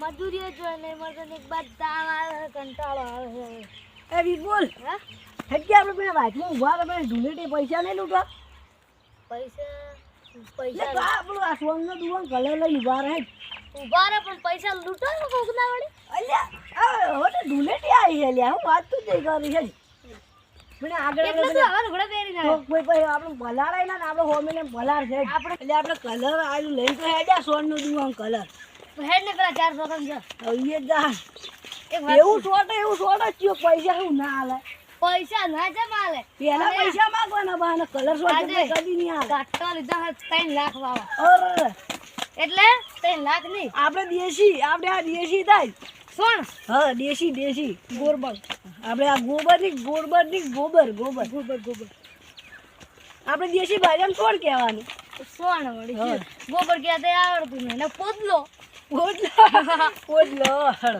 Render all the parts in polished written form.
મજૂરીઓ જોઈને મને એક બાદ તાવ આવે કંટાળો આવે એ વિપુલ હા હેડકે આપણે પેલા વાતમાં ઉભા તમે ઢુલેટી પૈસા નહીં લૂંટવા પૈસા એટલે પૈસા તો આપણું આ સોંગનો દુવાન કલર લઈ ઉભા રહે ઉભા રહે પણ પૈસા લૂંટો ને કોકના વડે અલ્યા હવે તો ઢુલેટી આવી છે લ્યા હું વાત તો જઈ કરી છે મને આગળ એટલે તો હવે ઘોડા પહેરીને તો કોઈ કોઈ આપણે ભલાડાય ના આપણે હોમીને ભલાડ છે આપણે એટલે આપણે કલર આયુ લઈ તો હેડ્યા સોનનું દુવાન કલર હેડ ને પેલા 400 કમ છે હવે એ જા એક એવું છોટે ચિયો પૈસા હું ના હાલે પૈસા ના જ માલે પેલા પૈસા માંગવાના બહાને કલર શોટ કદી નહીં હાલે કાટો લીધા 3 લાખ વાળા અરે એટલે 3 લાખ નહીં આપણે આપણે આ દેશી થાય સોણ હા દેશી ગોબર આપણે આ ગોબર આપણે દેશી ભાષામાં કોણ કહેવાનું સોણ વળી ગોબર ક્યાં તે આવડતું નહીં ને પોદલો પોડલો હળ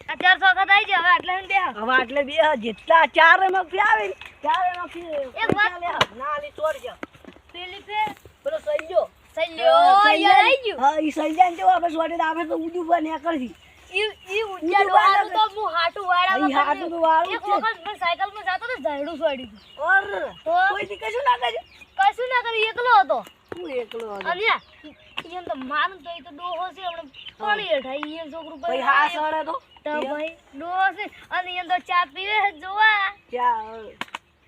આ 400 વખત આવી જાય હવે આટલે બે હવે આટલે બે જેટલા ચાર એમાંથી આવે ને ચાર એમાંથી એક વાત ના લી છોડ જા પેલી ફેર પેલો સૈયો સલ્યો યાર આવી ગયું હા ઈ સૈયાને જો આપણે છોડે આપણે તો ઉડું પર નીકળતી ઈ ઉડ્યા ડોહાનું તો હું હાટુ વાળા ઈ હાટુ તો વાળું એક વખત મેં સાયકલમાં જાતો તો ઝાડું છોડી દીધું ઓર તો કોઈ દી કશું ના કરે કશું ના કરી એકલો હતો હું એકલો હતો અને યા ઈયન તો મારું તો ઈ તો ડોહો છે હમણે પાણી હેઠા ઈયન છોકરું ભાઈ હા સડે તો ભાઈ ડોહો છે અને ઈયન તો ચા પીવે છે જોવા ચા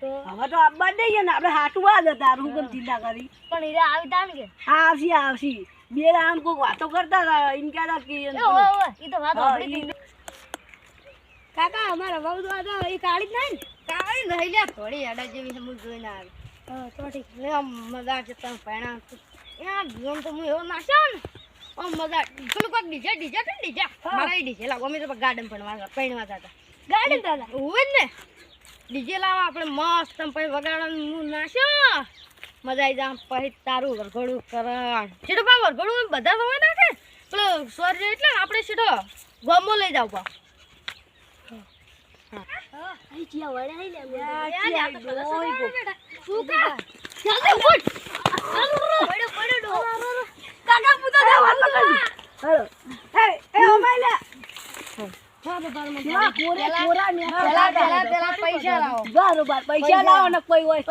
તો હવે તો આબા દઈએ ને આપણે હાટું વાદ હતા હું કેમ ચિંતા કરી પણ હીરા આવી તાણ કે આવશી બે આમ કોઈ વાતો કરતા હતા એમ કહેતા કે ઓય ઈ તો વાત આપડી કાકા અમારા બહુ તો આ ઈ કાળી જ નહીં કાળી નહીં લે થોડી આડા જેવી સમજ જોઈને આવે તો ઠીક લે મજા છે તને પહેણા યાર જીવન તો હું એવો નાખ્યો ને મજા પેલું કોઈક ડીજે મારા ડીજે લાવો અમે તો ગાર્ડન પણ પહેણવા હતા ગાર્ડન દાદા હોય ને ડીજે લાવવા આપણે મસ્ત પછી વગાડવાનું હું નાખ્યો મજા આવી જા પછી તારું વરઘોડું કરણ સીધો પા વરઘોડું બધા હોય નાખે પેલો સ્વર એટલે આપણે સીધો ગમો લઈ જાવ પા પૈસા લાવો ને કોઈ હોય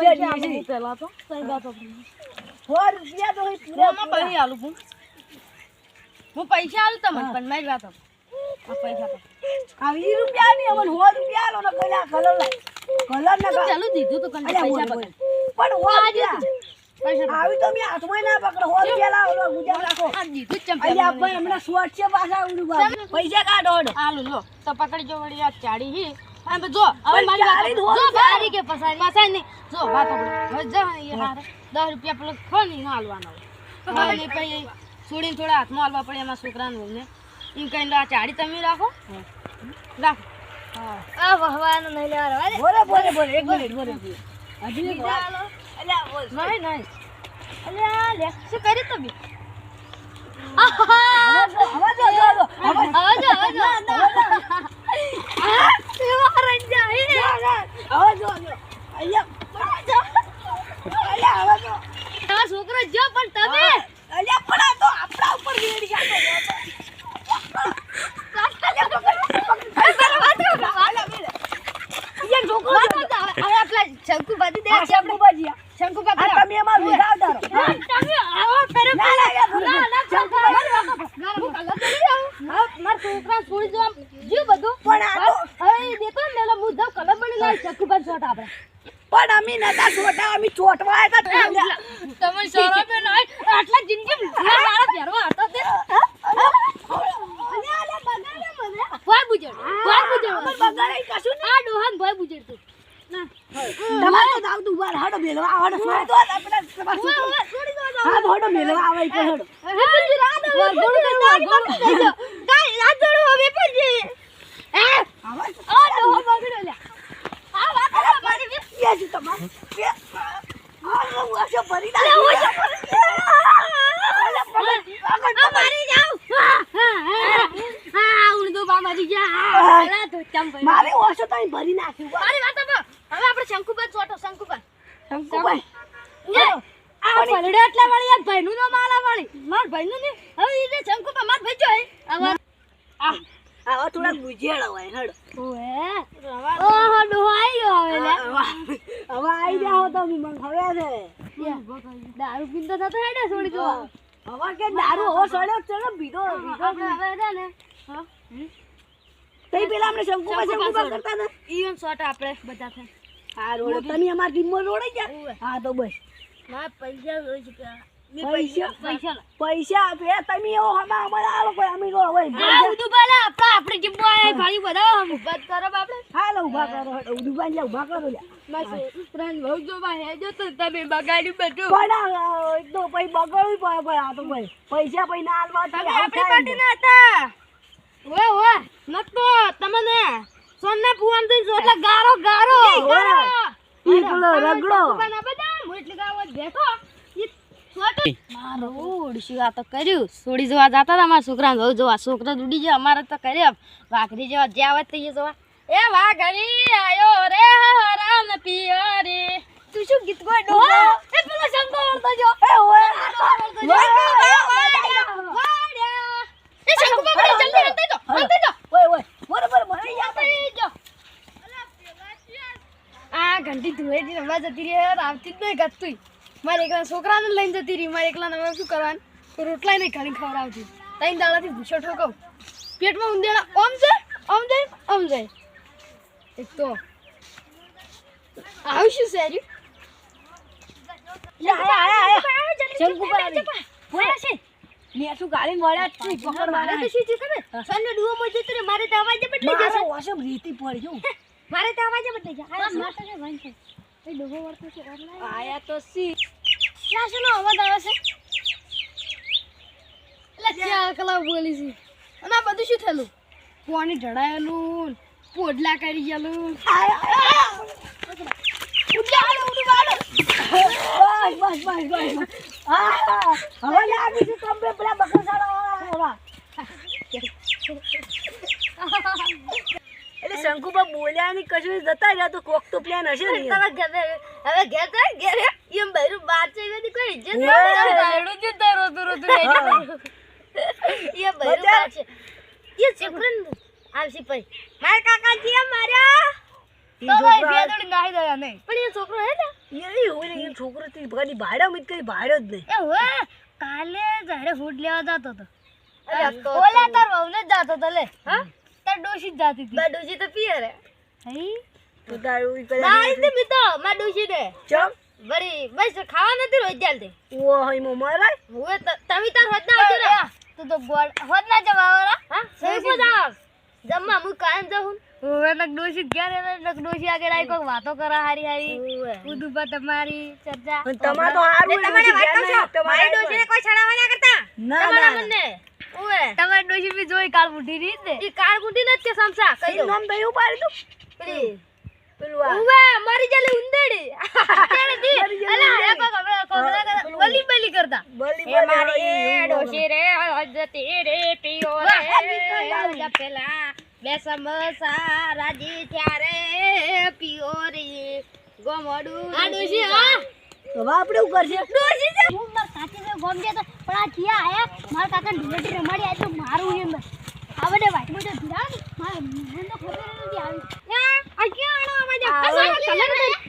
હું પૈસા આલું તમને પણ મારી વાત પૈસા તો આવી રૂપિયા ની અમન 100 રૂપિયા આલો ને કલા કલર ના ચાલુ દીધું તો કંઈ પૈસા પકડ પણ આવી તો મે હાથમાં ના પકડો 100 રૂપિયા લાવો ગુજા રાખો આ દીધું ચમ અલ્યા ભાઈ હમણાં શોર્ટ છે પાછા ઉડું પૈસા કાઢો આલુ લો તો પકડી જો વળી આ ચાડી હી આમ જો હવે મારી વાત જો બારી કે પસારી નહીં જો વાત હવે જા એ હારે 10 રૂપિયા પેલો ખોની ન આલવાનો હવે ને પછી છોડીને થોડા હાથમાં આલવા પડે એમાં છોકરાને ને એમ કહીને આ ચાડી તમે રાખો રાખો આ ભગવાન નહીં લેવા બોલે એક મિનિટ બોલે હજી એક વાત અલ્યા બોલ નહીં અલ્યા લે શું કરી તમે છોકરો જો પણ તમે આપણા ઉપર પણ અમે નતા છોટા અમે ચોટવા આવ્યા તમે શરમ એ નહીં આટલા જિંદગી મારા પહેરવા હતા તે ભાઈ બુજડ કશું આ ડોહાન ભાઈ બુજડ તું તમારે તો દાવ તું બાર હાડો મેલવા આવડો છોડી દો આપણે તમાર હા હાડો મેલવા આવે કે હાડો મારે ઓછો તો ભરી નાખ્યું મારી વાત હવે આપણે શંકુબા છોટો શંકુબા આ પલડે એટલે વાળી એક ભાઈનું નો માલા વાળી માર ભાઈનું ને હવે ઈ શંકુ પર માર ભાઈ જોઈ અમાર આ થોડા ગુજેડા હોય હડ ઓએ ઓહો ડોહાઈ ગયો હવે લે હવે આઈ જાઓ તમે મને ખબર છે દારૂ પીતો થતો હેડે છોડી દો હવે કે દારૂ હો સડ્યો ચલો બીધો હવે રે ને હા તઈ પેલા આપણે શંકુ કરતા ને ઈવન શોટ આપણે બધા થાય હા રોડ તમે અમાર ટીમમાં રોડાઈ ગયા હા તો બસ માર પૈસા જોઈ છે પૈસા આપે તમે એવો હમા અમારા આ લોકો અમે રો હોય આ ઉદુ બાલા આપણે જીમવા આય ભાઈ બધા ઉભા કરો આપણે હાલો ઉભા કરો ઉભા લે ઉભા કરો લે માસ ત્રણ બહુ જો બા હેજો તો તમે બગાડ્યું બધું પણ તો પઈ બગડવી પડે આ તો ભાઈ પૈસા પઈ ના આલવા તમે આપણી પાર્ટી ના હતા ઓય નતો તમને સોનને પુવાન તો એટલે ગારો ઈ પેલો રગડો બના બધા હું એટલે ગાવ બેઠો ઈ છોટો મારો ઓડશી આ તો કર્યું છોડી જવા જાતા હતા મારા છોકરાને બહુ જોવા છોકરા દુડી જાય અમારે તો કર્યા વાઘરી જેવા જ્યાં આવત તઈ જોવા એ વાઘરી આયો રે રામ પિયરે તું શું ગીત ગોય ડો એ પેલો શંકો વળતો જો એ ઓય એ શંકો બાબા જલ્દી હંતે જો ઓય બરોબર મને યાદ જો આ ઘંટી ધુળેટી રમવા જતી રહી આવતી જ નહીં ગતું મારે એકલા છોકરાને લઈને જતી રહી મારે એકલા હવે શું કરવાનું તો રોટલા નહીં ઘણી ખવડાવતી ત્રણ દાડાથી ભૂસો ઠોકવ પેટમાં ઉંદેડા ઓમ જાય એક તો આવું શું છે શંકુ બોલા છે મે શું ગાડી મળ્યા છે પકડ મારા તો શું છે ખબર સનને ડુઓ માં જતું રે મારે તો અવાજ બદલી જશે ઓસમ રીતી પડી જો મારે તો અવાજ બદલી જાય આ માતા કે વાંચ એ ડુઓ વર્તો છે ઓનલાઈન આયા તો સી ક્લાસનો અવાજ આવે છે લચ્યા કલા બોલી છે અને આ બધું શું થયેલું પાણી ઢળાયેલું પોડલા કરી ગયેલું હવે લાગી છે તમને પેલા બકરસાળા એટલે શંકુબા બોલ્યા ની કશું જતા રહ્યા તો કોક તો પ્લાન હશે ને તમે હવે ઘેર એમ બૈરું બાર છે એની કોઈ ઇજ્જત નથી દાડું જ તારો તું એ બૈરું બાર છે એ છોકરન આવસી પઈ માર કાકાજી માર્યા તો ભાઈ બે દોડી નાહી દયા નહીં પણ એ છોકરો હે ને એ હોય ને છોકરો થી બગાડી ભાડ્યો મિત કરી ભાડ્યો જ નહીં એ હોય કાલે જાડે ફૂડ લેવા જતો તો ઓલા તાર વહુને જ જાતો તો લે હા તાર ડોશી જ જાતી હતી ડોશી તો પીએ રે હઈ તો તારું ઈ પેલા ના ઈ મી તો માં ડોશી દે ચમ વરી બસ ખાવા નથી રોજ ચાલતી ઓ હઈ મો મારા હોય તો તમે તાર હોદ ના આવજો ને તું તો ગોળ હોદ ના જવાવાળા હા સહી બોલાવ જમ્મા હું કાયમ જાઉં ઓવે નક ડોશી ઘરે નક ડોશી આગળ આઈ કોક વાતો કરા હારી ઉદુ પર તમારી ચર્ચા પણ તમાર તો હારું તમારે વાત કરશો મારી ડોશીને કોઈ છડાવા ના કરતા ના તમારા મને ઓવે તમારી ડોશી બી જોઈ કાળ બુઢી રીત ને ઈ કાળ બુઢી નથી કે સમસા કઈ દો નામ દઈ ઉપાડી તું પેલી પેલું ઓવે મારી જલે ઉંદેડી અલા એક બલી બલી કરતા બલી એ મારી ડોશી રે હજતી રે પિયો રે પેલા બે સમસા રાજી ત્યારે પિયો રે ગોમડું આ ડોશી હા હવે આપણે શું કરશે ડોશી છે હું માર કાકી ને ગોમ દે તો પણ આ કિયા આયા માર કાકા ઢીલેટી રમાડી આ તો મારું એમ આ બધે વાટમાં તો ધીરા માર મને તો ખબર નથી આવી આ ક્યાં આનો આવાજ આ કલર